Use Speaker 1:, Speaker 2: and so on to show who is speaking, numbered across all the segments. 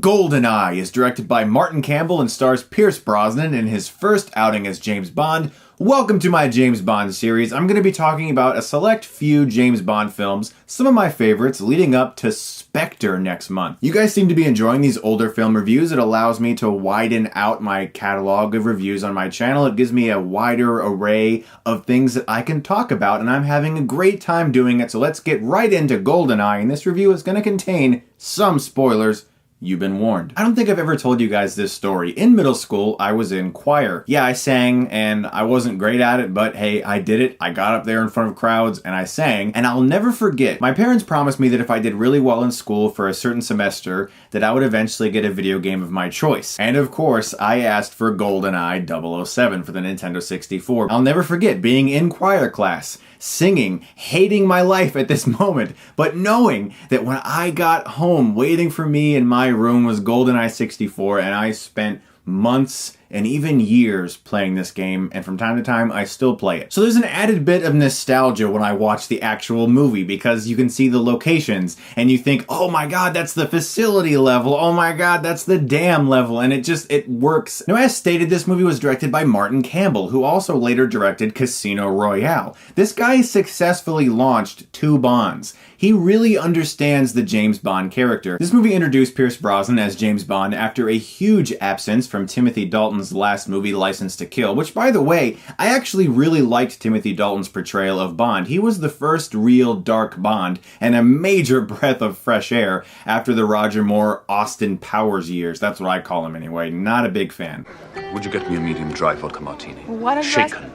Speaker 1: GoldenEye is directed by Martin Campbell and stars Pierce Brosnan in his first outing as James Bond. Welcome to my James Bond series. I'm going to be talking about a select few James Bond films, some of my favorites, leading up to Spectre next month. You guys seem to be enjoying these older film reviews. It allows me to widen out my catalog of reviews on my channel. It gives me a wider array of things that I can talk about, and I'm having a great time doing it. So let's get right into GoldenEye, and this review is going to contain some spoilers. You've been warned. I don't think I've ever told you guys this story. In middle school, I was in choir. Yeah, I sang, and I wasn't great at it, but hey, I did it. I got up there in front of crowds, and I sang. And I'll never forget, my parents promised me that if I did really well in school for a certain semester, that I would eventually get a video game of my choice. And of course, I asked for GoldenEye 007 for the Nintendo 64. I'll never forget being in choir class, singing, hating my life at this moment, but knowing that when I got home, waiting for me in my room was GoldenEye 64, and I spent months and even years playing this game, and from time to time, I still play it. So there's an added bit of nostalgia when I watch the actual movie, because you can see the locations, and you think, oh my god, that's the facility level, oh my god, that's the dam level, and it works. Now, as stated, this movie was directed by Martin Campbell, who also later directed Casino Royale. This guy successfully launched 2 Bonds. He really understands the James Bond character. This movie introduced Pierce Brosnan as James Bond after a huge absence from Timothy Dalton's last movie, License to Kill, which, by the way, I actually really liked Timothy Dalton's portrayal of Bond. He was the first real dark Bond, and a major breath of fresh air after the Roger Moore, Austin Powers years. That's what I call him anyway. Not a big fan.
Speaker 2: Would you get me a medium dry vodka martini?
Speaker 3: What is
Speaker 2: Shaken,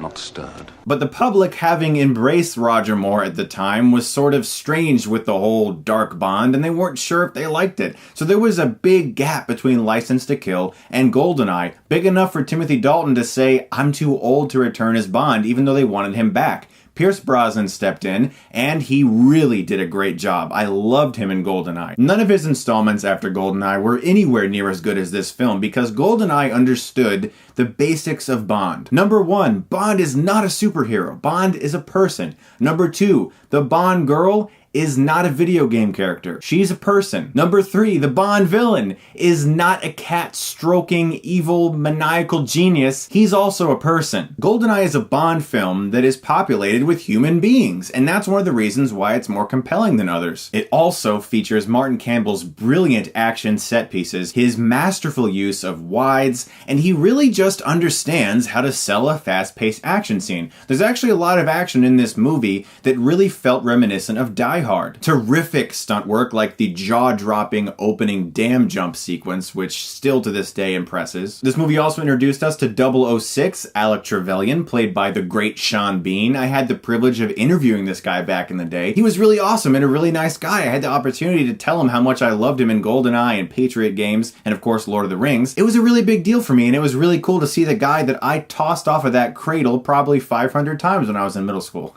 Speaker 2: not stirred.
Speaker 1: But the public, having embraced Roger Moore at the time, was sort of strange with the whole dark Bond, and they weren't sure if they liked it. So there was a big gap between License to Kill and GoldenEye, big enough for Timothy Dalton to say, I'm too old to return as Bond, even though they wanted him back. Pierce Brosnan stepped in, and he really did a great job. I loved him in GoldenEye. None of his installments after GoldenEye were anywhere near as good as this film, because GoldenEye understood the basics of Bond. Number 1, Bond is not a superhero. Bond is a person. Number 2, the Bond girl is not a video game character. She's a person. Number 3, the Bond villain is not a cat-stroking, evil, maniacal genius. He's also a person. GoldenEye is a Bond film that is populated with human beings, and that's one of the reasons why it's more compelling than others. It also features Martin Campbell's brilliant action set pieces, his masterful use of wides, and he really just understands how to sell a fast-paced action scene. There's actually a lot of action in this movie that really felt reminiscent of Die Hard. Terrific stunt work like the jaw-dropping opening dam jump sequence, which still to this day impresses. This movie also introduced us to 006, Alec Trevelyan, played by the great Sean Bean. I had the privilege of interviewing this guy back in the day. He was really awesome and a really nice guy. I had the opportunity to tell him how much I loved him in GoldenEye and Patriot games, and of course Lord of the Rings. It was a really big deal for me, and it was really cool to see the guy that I tossed off of that cradle probably 500 times when I was in middle school.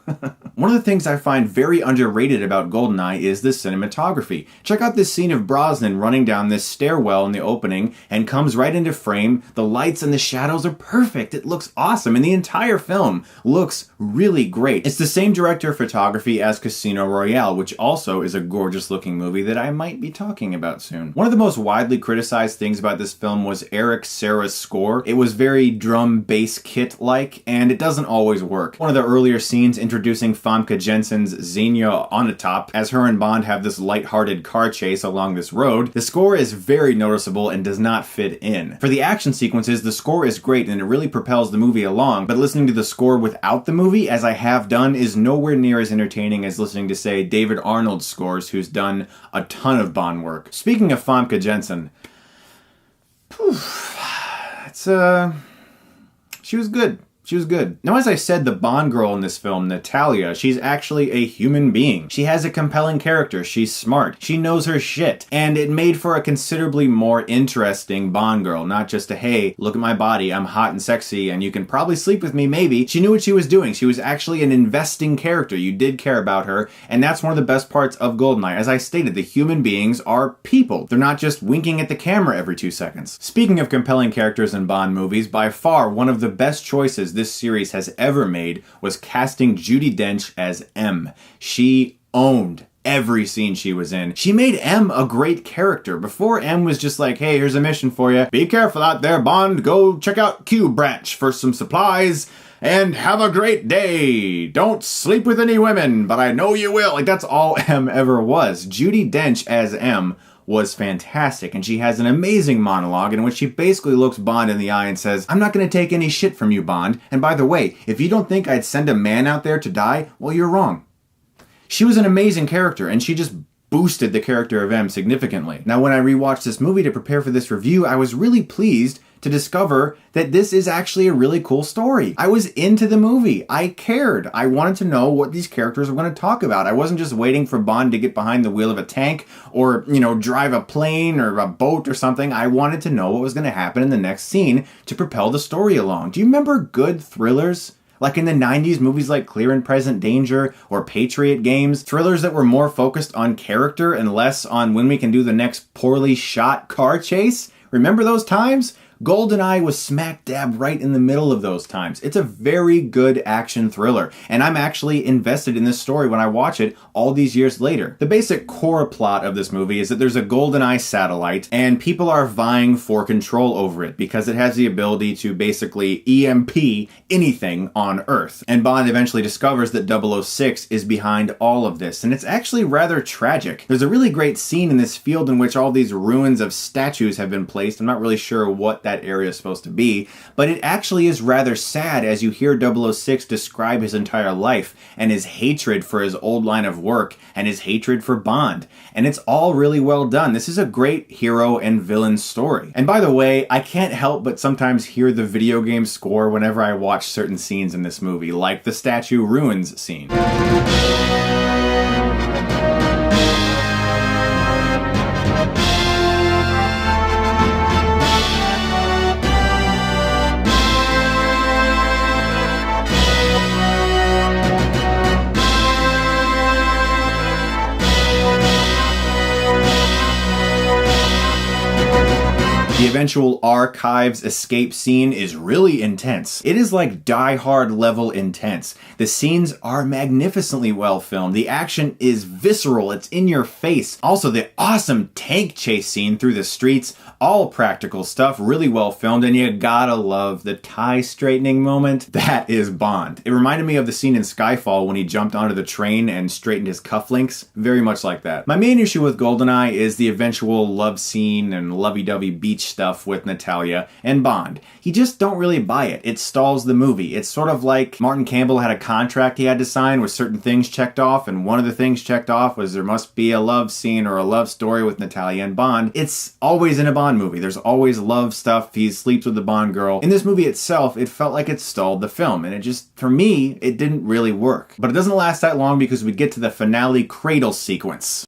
Speaker 1: One of the things I find very underrated about GoldenEye is the cinematography. Check out this scene of Brosnan running down this stairwell in the opening and comes right into frame. The lights and the shadows are perfect. It looks awesome, and the entire film looks really great. It's the same director of photography as Casino Royale, which also is a gorgeous looking movie that I might be talking about soon. One of the most widely criticized things about this film was Eric Serra's score. It was very drum bass kit-like, and it doesn't always work. One of the earlier scenes introducing Famke Janssen's Xenia on a top, as her and Bond have this light-hearted car chase along this road, the score is very noticeable and does not fit in. For the action sequences, the score is great and it really propels the movie along, but listening to the score without the movie, as I have done, is nowhere near as entertaining as listening to, say, David Arnold's scores, who's done a ton of Bond work. Speaking of Famke Janssen, she was good. She was good. Now, as I said, the Bond girl in this film, Natalia, she's actually a human being. She has a compelling character. She's smart. She knows her shit. And it made for a considerably more interesting Bond girl, not just a, hey, look at my body, I'm hot and sexy, and you can probably sleep with me, maybe. She knew what she was doing. She was actually an investing character. You did care about her, and that's one of the best parts of GoldenEye. As I stated, the human beings are people. They're not just winking at the camera every 2 seconds. Speaking of compelling characters in Bond movies, by far one of the best choices this series has ever made was casting Judi Dench as M. She owned every scene she was in. She made M a great character. Before, M was just like, hey, here's a mission for you. Be careful out there, Bond. Go check out Q Branch for some supplies. And have a great day. Don't sleep with any women, but I know you will. Like, that's all M ever was. Judi Dench as M was fantastic, and she has an amazing monologue in which she basically looks Bond in the eye and says, I'm not going to take any shit from you, Bond. And by the way, if you don't think I'd send a man out there to die, well, you're wrong. She was an amazing character, and she just boosted the character of M significantly. Now, when I rewatched this movie to prepare for this review, I was really pleased to discover that this is actually a really cool story. I was into the movie. I cared. I wanted to know what these characters were going to talk about. I wasn't just waiting for Bond to get behind the wheel of a tank or, drive a plane or a boat or something. I wanted to know what was going to happen in the next scene to propel the story along. Do you remember good thrillers? Like in the 90s, movies like Clear and Present Danger or Patriot Games, thrillers that were more focused on character and less on when we can do the next poorly shot car chase? Remember those times? GoldenEye was smack dab right in the middle of those times. It's a very good action thriller, and I'm actually invested in this story when I watch it all these years later. The basic core plot of this movie is that there's a GoldenEye satellite, and people are vying for control over it because it has the ability to basically EMP anything on Earth. And Bond eventually discovers that 006 is behind all of this, and it's actually rather tragic. There's a really great scene in this field in which all these ruins of statues have been placed. I'm not really sure what that area is supposed to be, but it actually is rather sad as you hear 006 describe his entire life and his hatred for his old line of work and his hatred for Bond. And it's all really well done. This is a great hero and villain story. And by the way, I can't help but sometimes hear the video game score whenever I watch certain scenes in this movie, like the statue ruins scene. The eventual archives escape scene is really intense. It is like Die Hard level intense. The scenes are magnificently well filmed. The action is visceral. It's in your face. Also, the awesome tank chase scene through the streets, all practical stuff, really well filmed, and you gotta love the tie straightening moment. That is Bond. It reminded me of the scene in Skyfall when he jumped onto the train and straightened his cufflinks. Very much like that. My main issue with GoldenEye is the eventual love scene and lovey-dovey beach stuff with Natalia and Bond. You just don't really buy it. It stalls the movie. It's sort of like Martin Campbell had a contract he had to sign with certain things checked off, and one of the things checked off was there must be a love scene or a love story with Natalia and Bond. It's always in a Bond movie. There's always love stuff. He sleeps with the Bond girl. In this movie itself, it felt like it stalled the film, and it just, for me, it didn't really work. But it doesn't last that long because we get to the finale cradle sequence.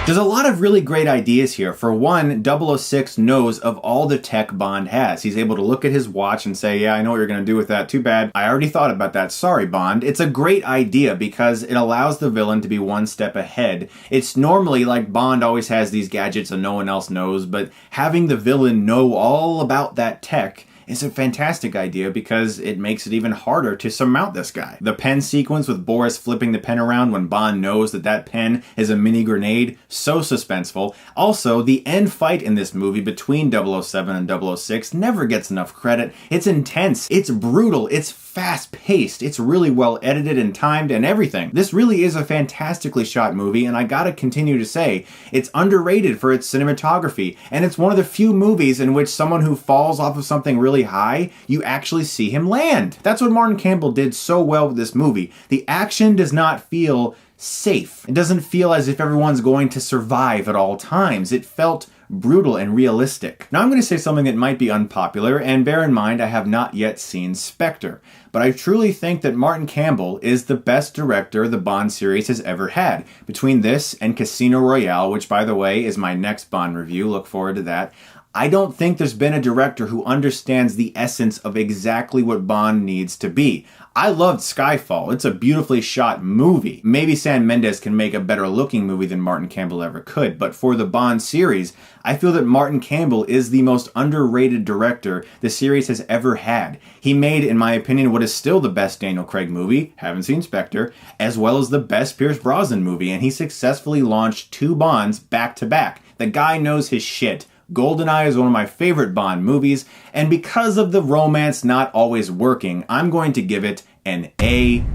Speaker 1: There's a lot of really great ideas here. For one, 006 knows of all the tech Bond has. He's able to look at his watch and say, yeah, I know what you're going to do with that. Too bad. I already thought about that. Sorry, Bond. It's a great idea because it allows the villain to be one step ahead. It's normally like Bond always has these gadgets and no one else knows, but having the villain know all about that tech is a fantastic idea because it makes it even harder to surmount this guy. The pen sequence with Boris flipping the pen around when Bond knows that that pen is a mini grenade, so suspenseful. Also, the end fight in this movie between 007 and 006 never gets enough credit. It's intense, it's brutal, it's fast-paced, it's really well edited and timed and everything. This really is a fantastically shot movie, and I gotta continue to say, it's underrated for its cinematography, and it's one of the few movies in which someone who falls off of something really high, you actually see him land. That's what Martin Campbell did so well with this movie. The action does not feel safe. It doesn't feel as if everyone's going to survive at all times. It felt brutal and realistic. Now I'm going to say something that might be unpopular, and bear in mind I have not yet seen Spectre, but I truly think that Martin Campbell is the best director the Bond series has ever had. Between this and Casino Royale, which by the way is my next Bond review, look forward to that, I don't think there's been a director who understands the essence of exactly what Bond needs to be. I loved Skyfall. It's a beautifully shot movie. Maybe Sam Mendes can make a better looking movie than Martin Campbell ever could, but for the Bond series, I feel that Martin Campbell is the most underrated director the series has ever had. He made, in my opinion, what is still the best Daniel Craig movie, haven't seen Spectre, as well as the best Pierce Brosnan movie, and he successfully launched 2 Bonds back to back. The guy knows his shit. GoldenEye is one of my favorite Bond movies, and because of the romance not always working, I'm going to give it an A-.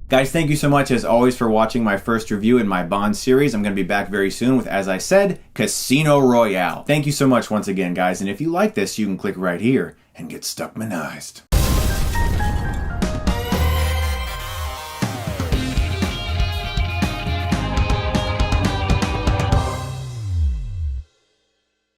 Speaker 1: Guys, thank you so much as always for watching my first review in my Bond series. I'm going to be back very soon with, as I said, Casino Royale. Thank you so much once again, guys, and if you like this, you can click right here and get Stuckmanized.